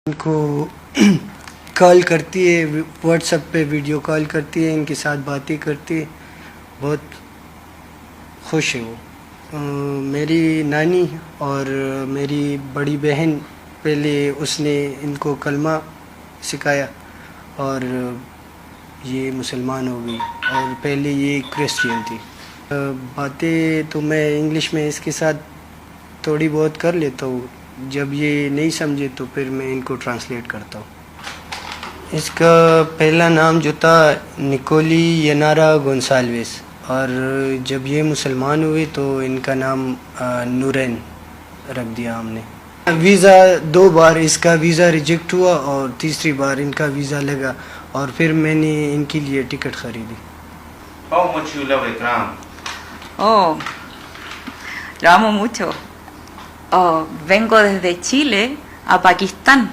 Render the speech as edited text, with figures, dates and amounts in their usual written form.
ان کو کال کرتی ہے، واٹس ایپ پہ ویڈیو کال کرتی ہے، ان کے ساتھ باتیں کرتی ہے، بہت خوش ہے وہ. میری نانی اور میری بڑی بہن پہلے اس نے ان کو کلمہ سکھایا اور یہ مسلمان ہو گئی، اور پہلے یہ کرسچین تھی. باتیں تو میں انگلش میں اس کے ساتھ تھوڑی بہت کر لیتا ہوں، جب یہ نہیں سمجھے تو پھر میں ان کو ٹرانسلیٹ کرتا ہوں. اس کا پہلا نام جو تھا نکولی ینارا گونسالویس، اور جب یہ مسلمان ہوئے تو ان کا نام نورین رکھ دیا ہم نے. ویزا 2 بار اس کا ویزا ریجیکٹ ہوا اور تیسری بار ان کا ویزا لگا، اور پھر میں نے ان کے لیے ٹکٹ خریدی. How much you love Ikram? Oh, lo amo mucho. Oh, vengo desde Chile a Pakistán